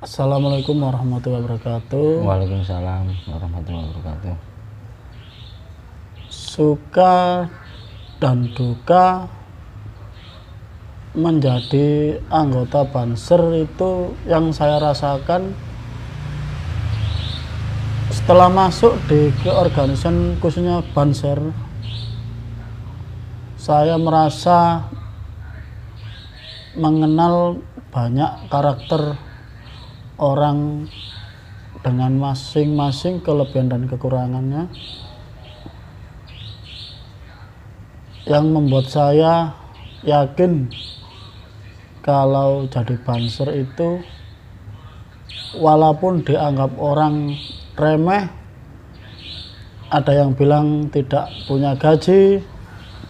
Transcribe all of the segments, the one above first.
Assalamualaikum warahmatullahi wabarakatuh. Waalaikumsalam warahmatullahi wabarakatuh. Suka dan duka menjadi anggota Banser itu yang saya rasakan setelah masuk di keorganisan khususnya Banser. Saya merasa mengenal banyak karakter orang dengan masing-masing kelebihan dan kekurangannya, yang membuat saya yakin kalau jadi Banser itu walaupun dianggap orang remeh, ada yang bilang tidak punya gaji,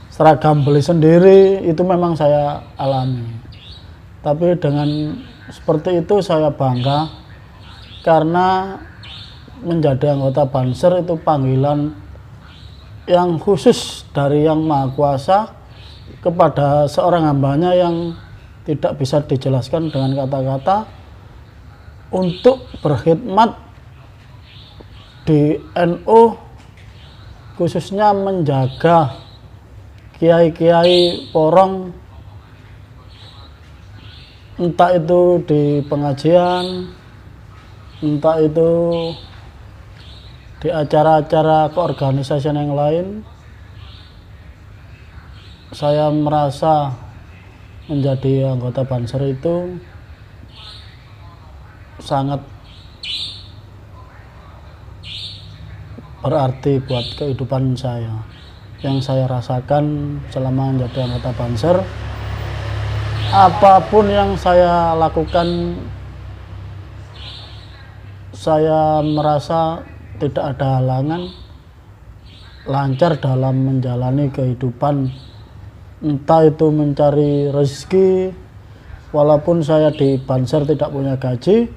seragam beli sendiri, itu memang saya alami. Tapi dengan seperti itu saya bangga karena menjadi anggota Banser itu panggilan yang khusus dari Yang Maha Kuasa kepada seorang hambanya yang tidak bisa dijelaskan dengan kata-kata untuk berkhidmat di NU, khususnya menjaga kiai-kiai porong, entah itu di pengajian, entah itu di acara-acara keorganisasian yang lain. Saya merasa menjadi anggota Banser itu sangat berarti buat kehidupan saya. Yang saya rasakan selama menjadi anggota Banser, apapun yang saya lakukan, saya merasa tidak ada halangan, lancar dalam menjalani kehidupan. Entah itu mencari rezeki, walaupun saya di Banser tidak punya gaji,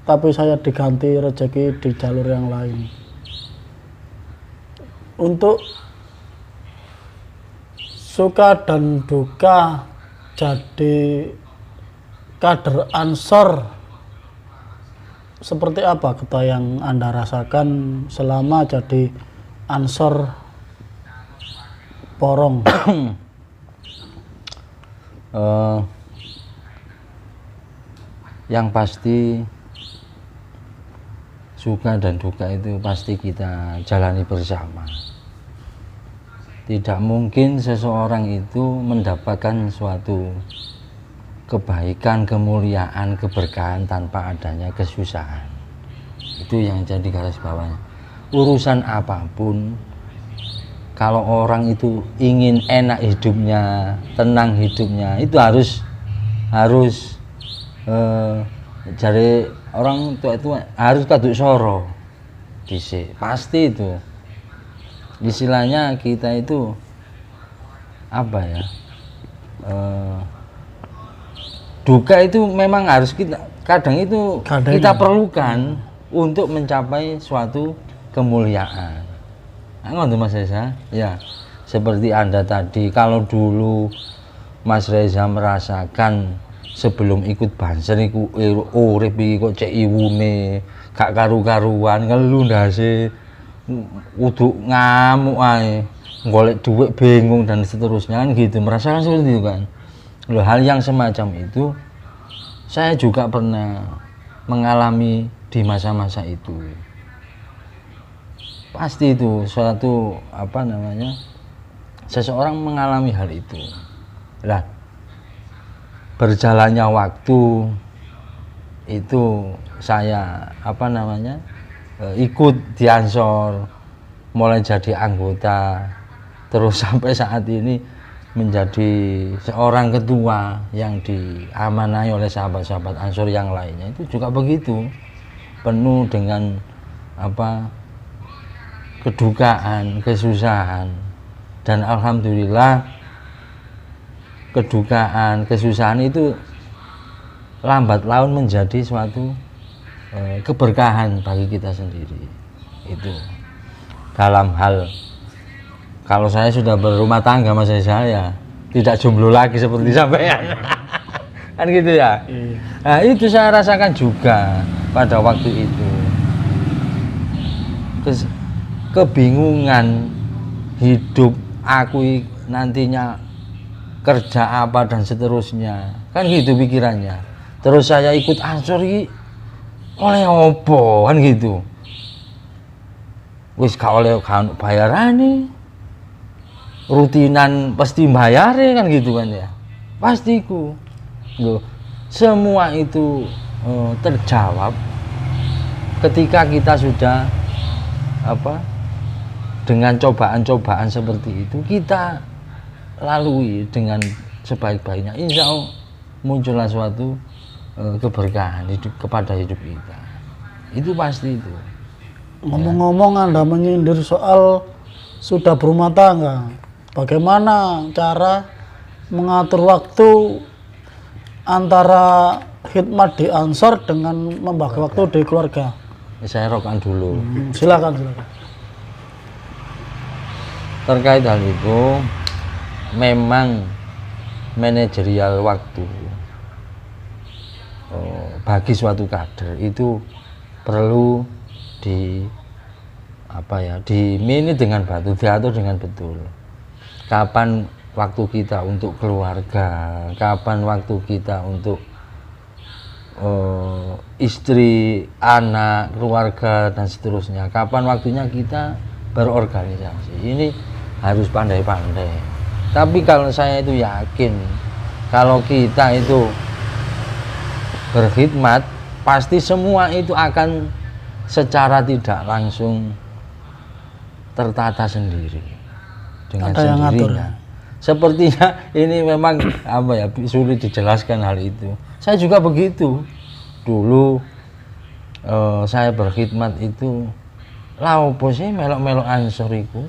tapi saya diganti rezeki di jalur yang lain. Untuk suka dan duka jadi kader Ansor, seperti apa kata yang Anda rasakan selama jadi Ansor Porong? Yang pasti suka dan duka itu pasti kita jalani bersama. Tidak mungkin seseorang itu mendapatkan suatu kebaikan, kemuliaan, keberkahan tanpa adanya kesusahan. Itu yang jadi garis bawahnya. Urusan apapun, kalau orang itu ingin enak hidupnya, tenang hidupnya, itu harus jadi orang tua itu harus kaduk soro dhisik. Pasti itu. Istilahnya kita itu apa ya? Duka itu memang harus kadang kita perlukan untuk mencapai suatu kemuliaan. Ngono Mas Reza, ya seperti Anda tadi, kalau dulu Mas Reza merasakan sebelum ikut Banser iku urip iki kok cek iwune, gak karu-karuan, ngelu ndase, kudu ngamuk ae, golek duit bingung dan seterusnya kan gitu, merasakan seperti itu kan. Loh, hal yang semacam itu saya juga pernah mengalami di masa-masa itu. Pasti itu suatu seseorang mengalami hal itu. Lah, berjalannya waktu itu saya ikut di Ansor, mulai jadi anggota, terus sampai saat ini menjadi seorang ketua yang diamanai oleh sahabat-sahabat Ansor yang lainnya. Itu juga begitu, penuh dengan kedukaan, kesusahan, dan alhamdulillah kedukaan, kesusahan itu lambat laun menjadi suatu keberkahan bagi kita sendiri. Itu dalam hal, kalau saya sudah berumah tangga, Mas saya tidak jomblo lagi seperti sampean. Kan gitu ya. Iya. Nah, itu saya rasakan juga pada waktu itu. Kebingungan hidup aku nantinya kerja apa dan seterusnya. Kan gitu pikirannya. Terus saya ikut Ansor iki oleh opo kan gitu. Wis gak oleh kan bayarane. Rutinan pasti bayare kan gitu kan ya. Pastiku. Loh, semua itu terjawab ketika kita sudah dengan cobaan-cobaan seperti itu kita lalui dengan sebaik-baiknya. Insya Allah muncullah suatu keberkahan kepada hidup kita. Itu pasti itu. Ngomong-ngomong Anda menyindir soal sudah berumah tangga, bagaimana cara mengatur waktu antara khidmat di Ansor dengan membagi waktu di keluarga? Saya rokan dulu. Silakan. Terkait hal itu, memang manajerial waktu bagi suatu kader itu perlu dimini dengan batu, diatur dengan betul. Kapan waktu kita untuk keluarga, kapan waktu kita untuk istri, anak, keluarga dan seterusnya. Kapan waktunya kita berorganisasi. Ini harus pandai-pandai. Tapi kalau saya itu yakin kalau kita itu berkhidmat, pasti semua itu akan secara tidak langsung tertata sendiri dengan sendirinya. Sepertinya ini memang sulit dijelaskan hal itu. Saya juga begitu. Dulu saya berkhidmat itu lah opo sih melok-melok Ansor iku.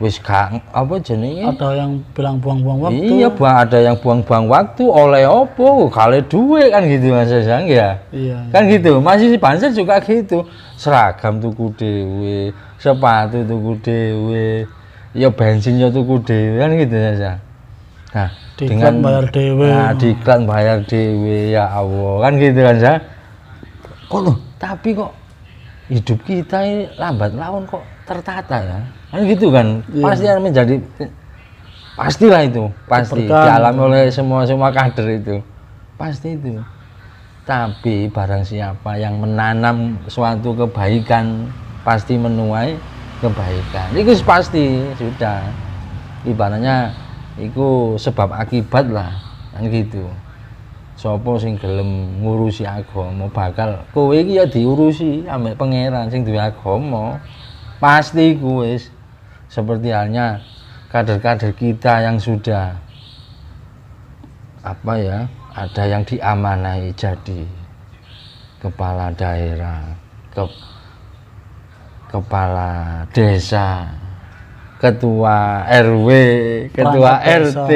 Wis gak jenenge. Ada yang bilang buang-buang waktu. Iya, ada yang buang-buang waktu oleh opo, kali duit kan gitu Mas Sang ya. Iya. Kan gitu. Masih si Banser juga gitu. Seragam tuku dhewe, sepatu tuku dhewe, ya bensin ya tuku dhewe kan gitu ya. Nah, dengan bayar dhewe. Nah, diklan bayar dhewe ya Allah. Kan gitu kan ya. Tapi kok hidup kita ini lambat laun kok tertata ya. Kan gitu kan. Iya. Pasti akan menjadi pastilah itu, pasti dialami oleh semua kader itu. Pasti itu. Tapi barang siapa yang menanam suatu kebaikan pasti menuai kebaikan. Itu pasti sudah. Ibaratnya itu sebab akibat lah. Kan gitu. Sopo sing gelem ngurusi agama bakal kowe iki ya diurusi ambek pangeran sing duwe agama. Pasti kuwi seperti halnya kader-kader kita yang sudah ada yang diamanai jadi kepala daerah, kepala desa, ketua RW, ketua RT,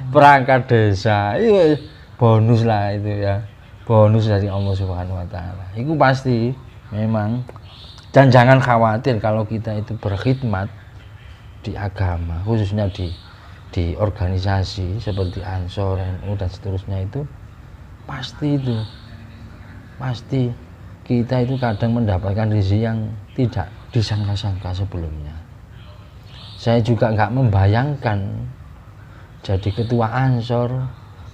perangkat desa. Itu bonus lah itu ya. Bonus dari Allah Subhanahu wa taala. Itu pasti memang. Dan jangan khawatir kalau kita itu berkhidmat di agama, khususnya di organisasi seperti Ansor, NU dan seterusnya itu pasti kita itu kadang mendapatkan rezeki yang tidak disangka-sangka sebelumnya. Saya juga nggak membayangkan jadi ketua Ansor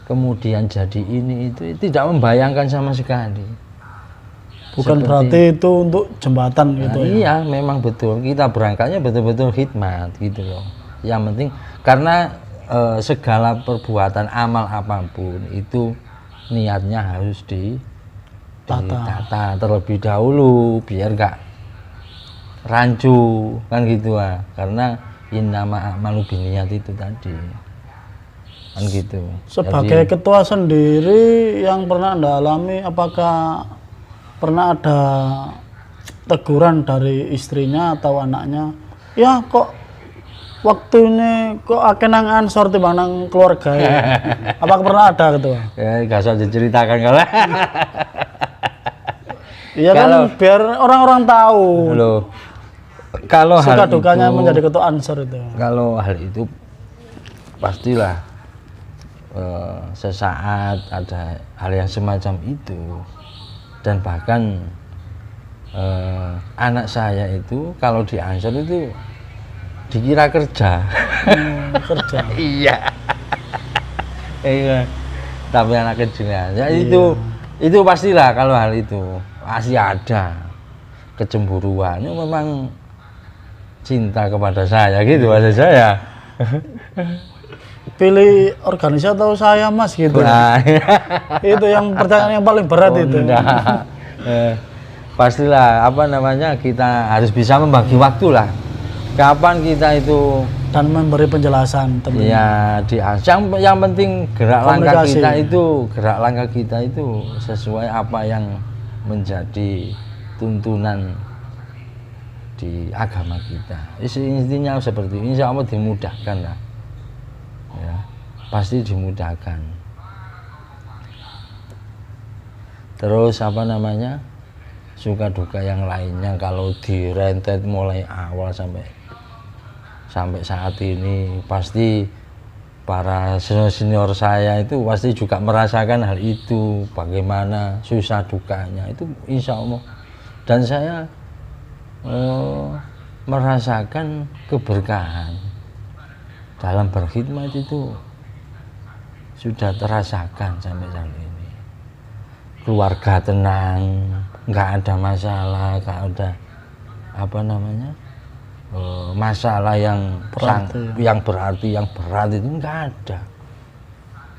kemudian jadi ini itu tidak membayangkan sama sekali. Bukan berarti itu untuk jembatan gitu ya. Iya, memang betul. Kita berangkatnya betul-betul khidmat gitu loh. Yang penting karena segala perbuatan amal apapun itu niatnya harus ditata terlebih dahulu biar enggak rancu kan gitu ah. Karena innama a'malu binniyat itu tadi. Kan gitu. Sebagai ketua sendiri yang pernah Anda alami, apakah pernah ada teguran dari istrinya atau anaknya? Ya kok waktu ini kok akenang Ansor timbang nang keluarga ya? Apakah pernah ada gitu? Ya gak usah diceritakan kalau. Iya kan biar orang-orang tahu. Loh, kalau suka dukanya menjadi ketua Ansor itu. Kalau hal itu pastilah sesaat, ada hal yang semacam itu. Dan bahkan anak saya itu kalau di Ansor itu dikira kerja. Kerja. Iya. Iya. Tapi anak kecil ya. Iya. Itu pastilah kalau hal itu pasti ada kecemburuan. Itu memang cinta kepada saya gitu maksud saya. Pilih organisasi atau saya Mas gitu. Nah, Itu yang pertanyaan yang paling berat itu. enggak. Pastilah apa namanya kita harus bisa membagi waktu lah. Kapan kita itu Dan memberi penjelasan tentunya. ya yang penting gerak langkah Komunikasi. gerak langkah kita itu sesuai apa yang menjadi tuntunan di agama kita. Intinya seperti ini, insya Allah dimudahkan lah. Ya, pasti dimudahkan. Terus apa namanya, suka duka yang lainnya kalau direntet mulai awal sampai saat ini, pasti para senior saya itu pasti juga merasakan hal itu, bagaimana susah dukanya itu insya Allah. Dan saya merasakan keberkahan dalam berkhidmat itu sudah terasakan sampai saat ini. Keluarga tenang, nggak ada masalah, nggak ada apa namanya masalah yang berarti yang berat itu nggak ada.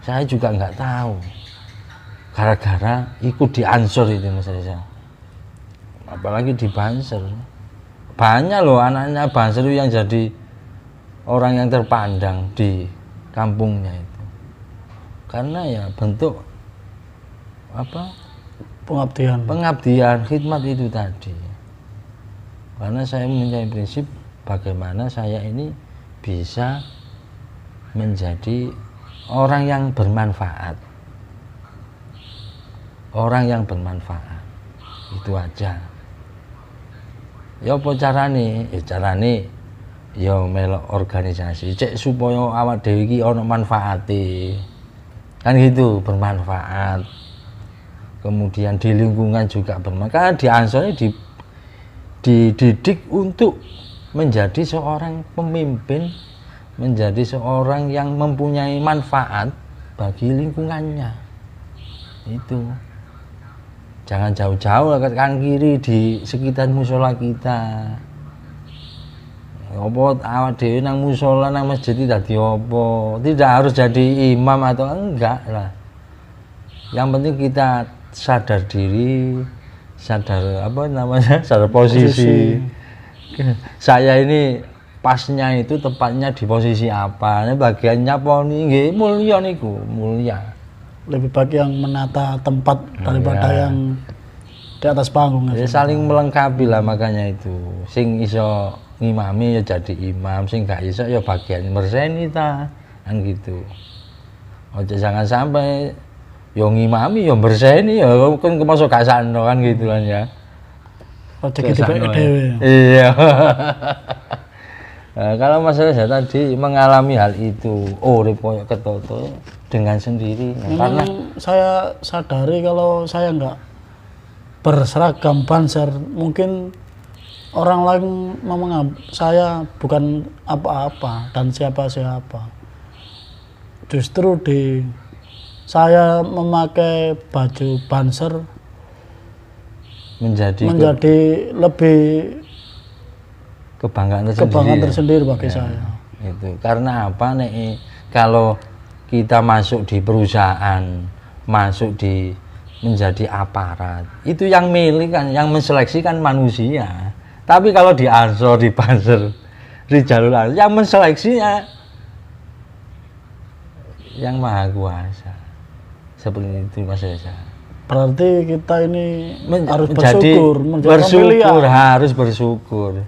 Saya juga nggak tahu, gara-gara ikut di Ansor itu Mas Reza, apalagi di Banser. Banyak loh anaknya Banser yang jadi orang yang terpandang di kampungnya itu, karena ya bentuk apa pengabdian khidmat itu tadi. Karena saya mempunyai prinsip bagaimana saya ini bisa menjadi orang yang bermanfaat, itu aja. Ya apa carane? Carane ya melok organisasi cek supaya awak dhewe iki ana manfaate. Kan gitu, bermanfaat. Kemudian di lingkungan juga bermanfaat. Di Ansor ini dididik untuk menjadi seorang pemimpin, menjadi seorang yang mempunyai manfaat bagi lingkungannya. Itu jangan jauh-jauh ke kanan kiri di sekitar musola kita. Apa awak dhewe nang musola nang masjid dadi apa? Tidak harus jadi imam atau enggak lah. Yang penting kita sadar diri, sadar apa namanya, sadar posisi. Saya ini pasnya itu tepatnya di posisi apa? Ini bagiannya apa nih? Nggih, mulia niku, mulia. Lebih baik yang menata tempat daripada yang di atas panggung. Ya, saling melengkapi lah, makanya itu. Sing iso ngimami ya jadi imam, sing gak iso ya bagian merseni ta, kan gitu. Ojo jangan sampai yo ngimami yo berseni ya kan kemasuk gak sano kan gitu kan ya. Ojo gitu dhewe. Iya. Nah, kalau masalah saya tadi mengalami hal itu, urip koyo ketoto dengan sendiri. Nah, karena saya sadari kalau saya nggak berseragam Banser, mungkin orang lain menganggap saya bukan apa-apa dan siapa-siapa. Justru saya memakai baju Banser menjadi lebih kebanggaan tersendiri bagi saya. Itu karena apa nih? Kalau kita masuk di perusahaan, masuk di menjadi aparat, itu yang milih kan, yang menseleksi kan manusia. Tapi kalau di Ansor, di Banser, di jalur Ansor, yang menseleksinya yang Maha Kuasa. Seperti itu Mas Reza. Berarti kita ini harus harus bersyukur.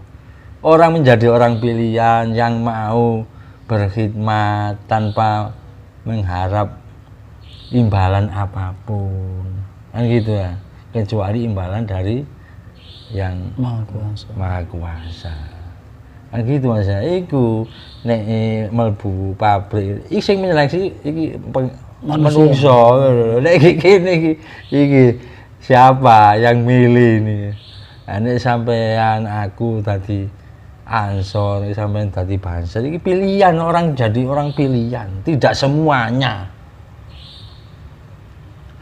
Orang menjadi orang pilihan yang mau berkhidmat tanpa mengharap imbalan apapun, kan gitu ya, kecuali imbalan dari yang Maha Kuasa. Kan gitu Mas ya. Iku nek mlebu pabrik iki sing menyeleksi iki manusia. Nek iki kene iki siapa yang milih ini? Nek sampean aku tadi ansor, sampean tadi banser, ini pilihan orang, jadi orang pilihan, tidak semuanya.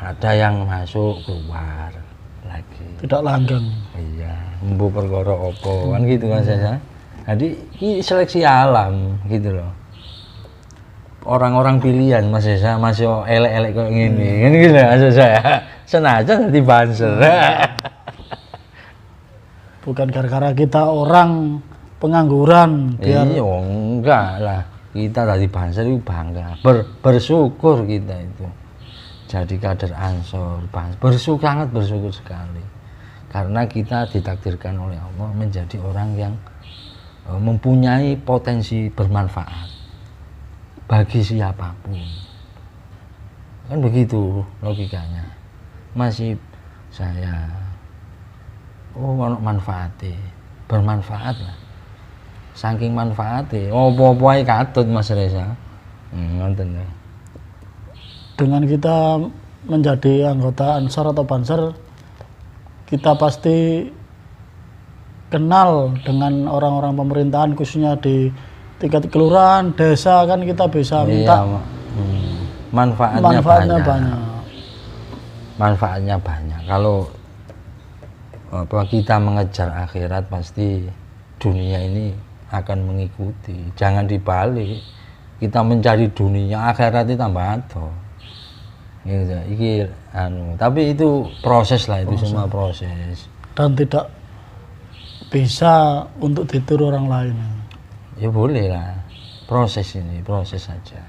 Ada yang masuk keluar lagi. Tidak langgeng. Iya, mbu perkara apa kan gitu kan saya. Jadi ini seleksi alam gitu loh. Orang-orang pilihan Mas Esa masih elek-elek kayak gini, kan gitu maksud saya. Senajan tadi banser. Bukan gara-gara kita orang pengangguran biar iya enggak lah, kita tadi banser itu bangga, bersyukur kita itu jadi kader Ansor, sangat bersyukur sekali karena kita ditakdirkan oleh Allah menjadi orang yang mempunyai potensi bermanfaat bagi siapapun, kan begitu logikanya. Masih saya ono manfaatnya, bermanfaat lah. Saking manfaatnya, apa-apa ae katut Mas Reza. Ngoten ya. Dengan kita menjadi anggota Ansor atau Banser, kita pasti kenal dengan orang-orang pemerintahan, khususnya di tingkat kelurahan, desa, kan kita bisa minta manfaatnya banyak. Manfaatnya banyak. Kalau kita mengejar akhirat, pasti dunia ini akan mengikuti. Jangan dibalik, kita mencari dunia, akhirat itu tambah ado. Gitu. Tapi itu proses lah, itu semua proses. Dan tidak bisa untuk ditiru orang lain. Ya boleh lah, proses ini, proses saja.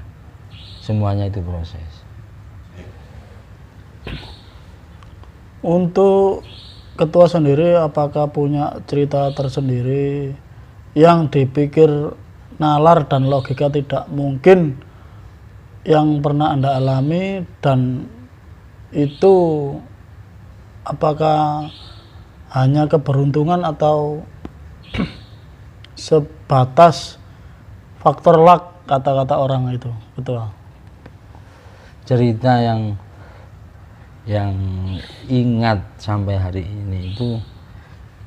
Semuanya itu proses. Untuk ketua sendiri, apakah punya cerita tersendiri yang dipikir nalar dan logika tidak mungkin yang pernah Anda alami, dan itu apakah hanya keberuntungan atau sebatas faktor luck, kata-kata orang itu, ketua? Cerita yang ingat sampai hari ini itu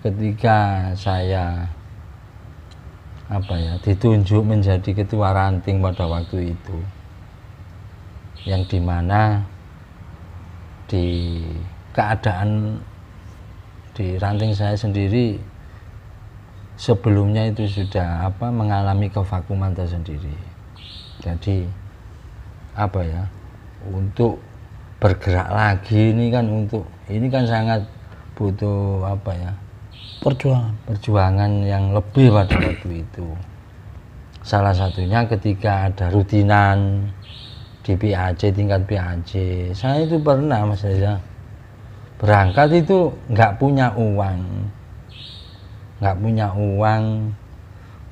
ketika saya ditunjuk menjadi ketua ranting pada waktu itu, yang dimana di keadaan di ranting saya sendiri sebelumnya itu sudah mengalami kevakuman tersendiri. Jadi untuk bergerak lagi ini kan sangat butuh perjuangan yang lebih pada waktu itu. Salah satunya ketika ada rutinan di PAC, tingkat PAC, saya itu pernah Mas Reza berangkat itu nggak punya uang,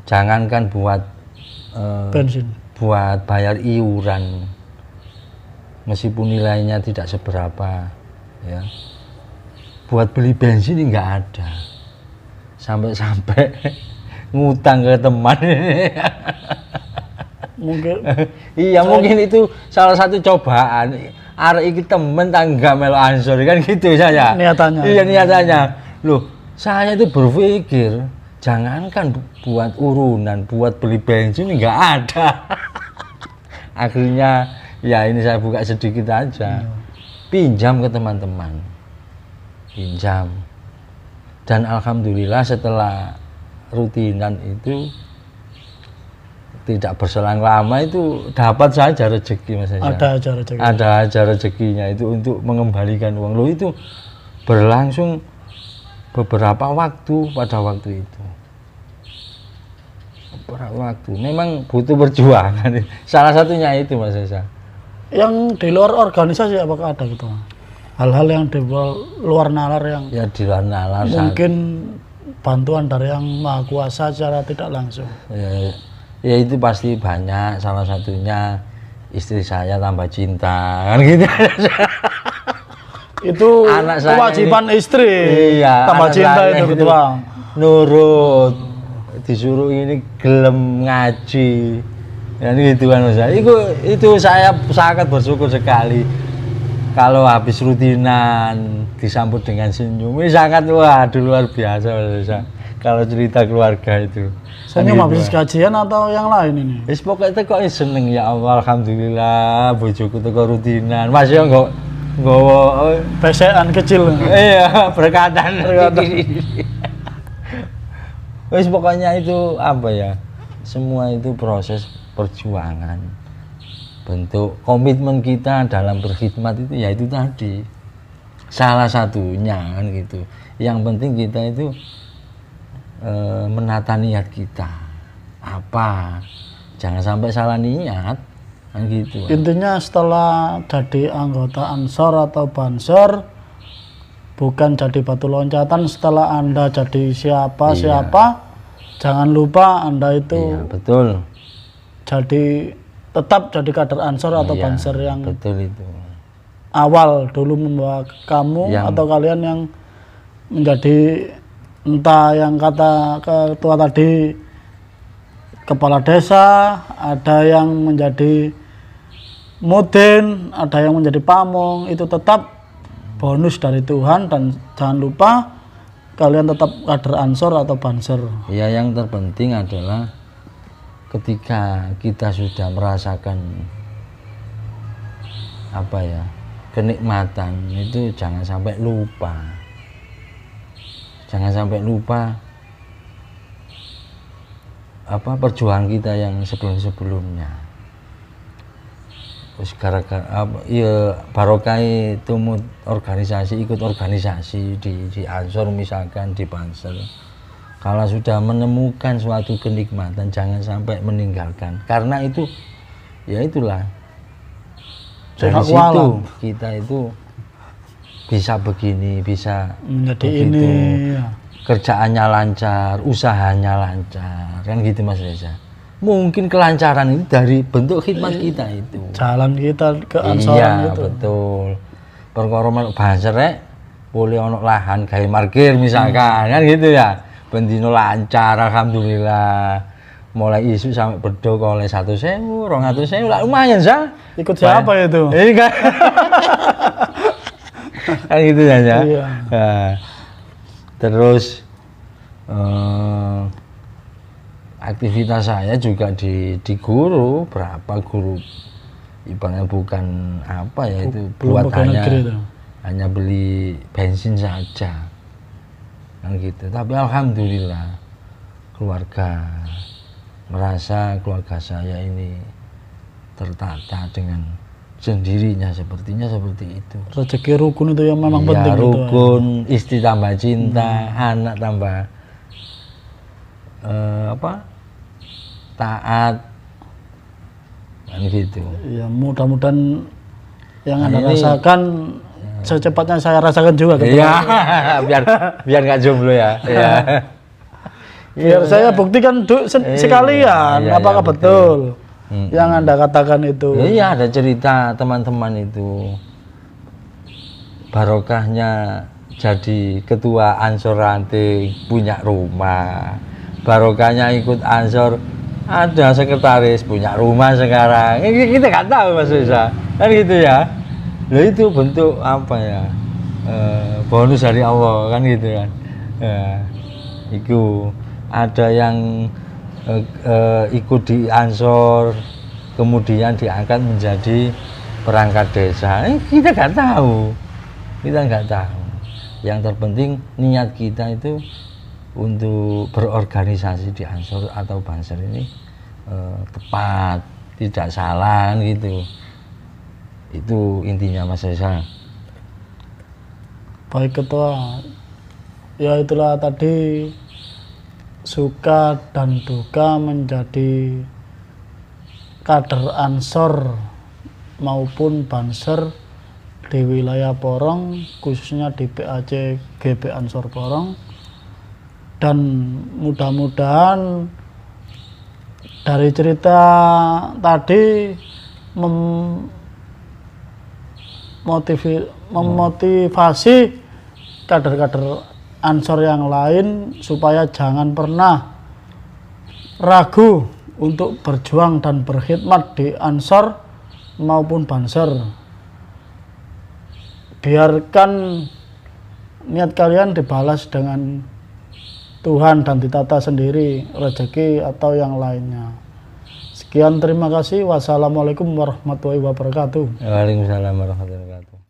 jangankan buat bensin, buat bayar iuran, meskipun nilainya tidak seberapa ya, buat beli bensin ini nggak ada, sampai ngutang ke teman. Mungkin iya, mungkin itu salah satu cobaan. Arek iki temen tangga melo Ansor kan gitu saya. Niatannya. Iya, niatannya. Loh, saya itu berpikir jangankan buat urunan, buat beli bensin nggak ada. Akhirnya ya ini saya buka sedikit aja. Pinjam ke teman-teman. Pinjam. Dan alhamdulillah setelah rutinan itu tidak berselang lama itu dapat saja rezeki Mas Esa. Ada aja rezekinya itu untuk mengembalikan uang. Loh, itu berlangsung beberapa waktu pada waktu itu. Beberapa waktu. Memang butuh perjuangan. Salah satunya itu Mas Esa. Yang di luar organisasi apakah ada gitu? Hal-hal yang di luar nalar yang ya di luar nalar mungkin bantuan dari yang Maha Kuasa secara tidak langsung. Ya itu pasti banyak, salah satunya istri saya tambah cinta kan gitu. Itu anak kewajiban istri, iya, tambah cinta itu ketua. Nurut disuruh ini gelem ngaji. Dan gitu kan Mas. Itu saya sangat bersyukur sekali. Kalau habis rutinan disambut dengan senyum, ini sangat luar biasa Mas. Kalau cerita keluarga itu. Senyum habis kajian atau yang lain ini? Wis pokoknya kok seneng ya Allah, alhamdulillah bojoku teko rutinan. Mas yo nggowo pesekan kecil. Iya, berkatan. Wis pokoknya itu apa ya? Semua itu proses perjuangan. Bentuk komitmen kita dalam berkhidmat itu ya itu tadi. Salah satunya kan gitu. Yang penting kita itu menata niat kita. Apa? Jangan sampai salah niat. Kan gitu. Intinya setelah jadi anggota Ansor atau Banser bukan jadi batu loncatan, setelah Anda jadi siapa jangan lupa Anda itu betul. Jadi tetap jadi kader Ansor atau Banser yang betul itu. Awal dulu membawa kamu atau kalian yang menjadi entah yang kata ketua tadi kepala desa, ada yang menjadi mudin, ada yang menjadi pamong, itu tetap bonus dari Tuhan dan jangan lupa kalian tetap kader Ansor atau Banser. Ya, yang terpenting adalah ketika kita sudah merasakan apa ya, kenikmatan itu jangan sampai lupa. Jangan sampai lupa apa perjuangan kita yang sebelum-sebelumnya. Terus gara-gara ya barokah itu ikut organisasi di Ansor misalkan, di Banser. Kalau sudah menemukan suatu kenikmatan jangan sampai meninggalkan. Karena itu ya itulah. Dari situ kita itu bisa begini, bisa menjadi begitu. Ini ya. Kerjaannya lancar, usahanya lancar, kan gitu Mas Reza. Mungkin kelancaran ini dari bentuk khidmat kita itu. Jalan kita ke Ansoran itu. Betul. Perkara Banser boleh ono lahan gawe parkir misalkan, kan gitu ya. Bendino lancar alhamdulillah. Mulai isu sampai bedok oleh 100.000, 200.000 lah lumayan sah. Ikut siapa itu? Ini kan. Kan gitu ya. Iya. Nah, terus aktivitas saya juga di guru, berapa guru ibaratnya bukan apa ya itu buat hanya beli bensin saja kan gitu. Tapi alhamdulillah keluarga merasa keluarga saya ini tertata dengan sendirinya, sepertinya seperti itu. Rezeki rukun itu yang memang penting. Rukun, istri tambah cinta, anak tambah taat, kan gitu. Ya mudah-mudahan yang Anda rasakan secepatnya saya rasakan juga. Iya, biar nggak jomblo ya. Iya. Biar saya buktikan sekalian apakah betul. Yang Anda katakan itu. Iya, ada cerita teman-teman itu barokahnya jadi ketua Ansor Ranting, punya rumah. Barokahnya ikut Ansor, ada sekretaris, punya rumah sekarang. Kita nggak tahu Mas Reza, kan gitu ya. Loh itu bentuk apa ya, bonus dari Allah kan gitu kan. Itu ada yang ikut di Ansor kemudian diangkat menjadi perangkat desa, kita nggak tahu, yang terpenting niat kita itu untuk berorganisasi di Ansor atau Banser ini tepat, tidak salah gitu. Itu intinya Mas Reza. Baik Ketua, ya itulah tadi suka dan duka menjadi kader Ansor maupun Banser di wilayah Porong, khususnya di PAC GB Ansor Porong. Dan mudah-mudahan dari cerita tadi memotivasi kader-kader Ansor yang lain supaya jangan pernah ragu untuk berjuang dan berkhidmat di Ansor maupun Banser. Biarkan niat kalian dibalas dengan Tuhan dan ditata sendiri rezeki atau yang lainnya. Sekian, terima kasih. Wassalamualaikum warahmatullahi wabarakatuh. Waalaikumsalam warahmatullahi wabarakatuh.